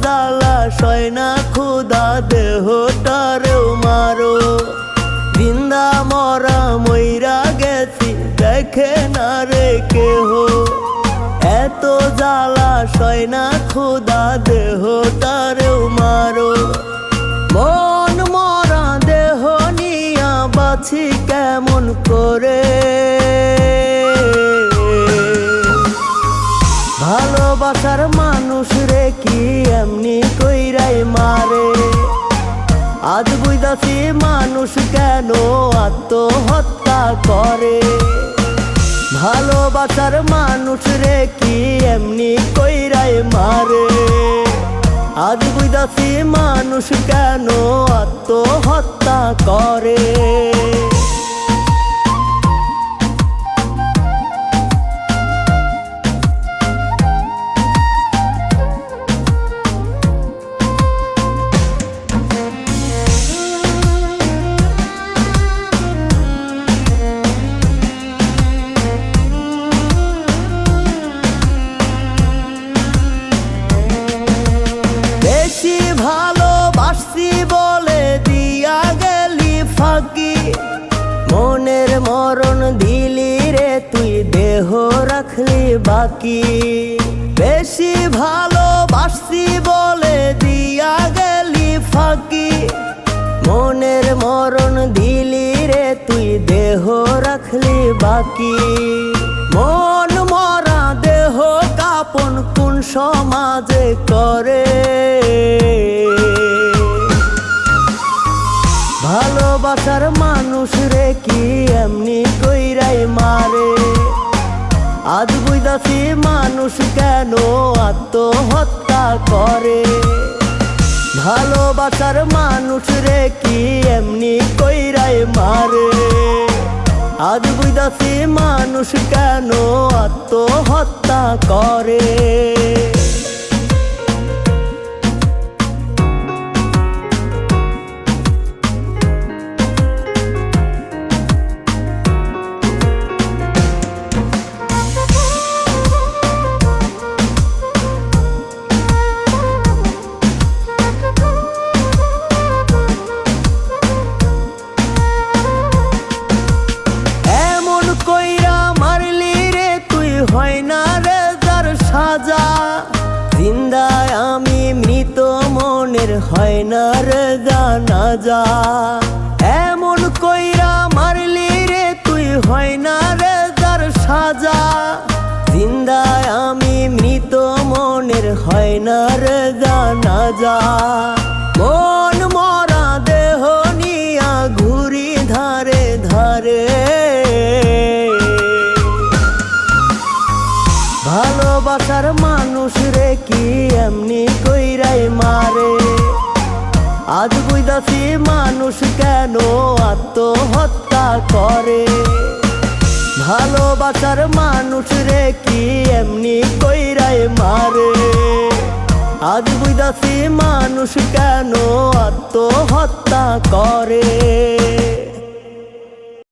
জ্বালা সয় না ক্ষুধা দেহটারেও মারো। জিন্দা মরা মইরা গেছি দেখে না রে কেহ, এত জ্বালা সয় না ক্ষুধা দেহটারেও মারো। মন মরা দেহ নিয়া বাছি কেমন করে, ভালোবাসার মানুষ রে কি এমনি কইরাই মারে। আজ বুঝাছি মানুষ কেন আত্মহত্যা করে, ভালোবাসার মানুষ রে কি এমনি কইরাই মারে। আজ বুঝাছি মানুষ কেন আত্মহত্যা করে। ভালোবাসছি বলে দিয়া গেলি ফাঁকি, মনের মরণ দিলি রে তুই দেহ রাখলি বাকি। বেশি ভালোবাসছি বলে দিয়া গেলি ফাঁকি, মনের মরণ দিলি রে তুই দেহ রাখলি বাকি। মন মরা দেহ কাপন কোন সমাজে করে, ভালোবাসার মানুষ রে কি এমনি কইরাই মারে। আজ বুঝাছি মানুষ কেন আত্মহত্যা করে, ভালোবাসার মানুষ রে কি এমনি কইরাই মারে। আজ বুঝাছি মানুষ কেন আত্মহত্যা করে। হয় না রে যার সাজা, জিন্দায় আমি মৃত মনের হয় না রে জানাজা। এমন কইরা মারলি রে তুই হয় না রে যার সাজা, জিন্দায় আমি মৃত মনের হয় না রে জানাজা। মন মরা দেহ নিয়া ঘুরি ধারে ধারে, ভালোবাসার মানুষ রে কি এমনি কইরাই মারে। আজ বুঝাছি মানুষ কেন আত্মহত্যা করে, ভালোবাসার মানুষ রে কি এমনি কইরাই মারে। আজ বুঝাছি মানুষ কেন আত্মহত্যা করে।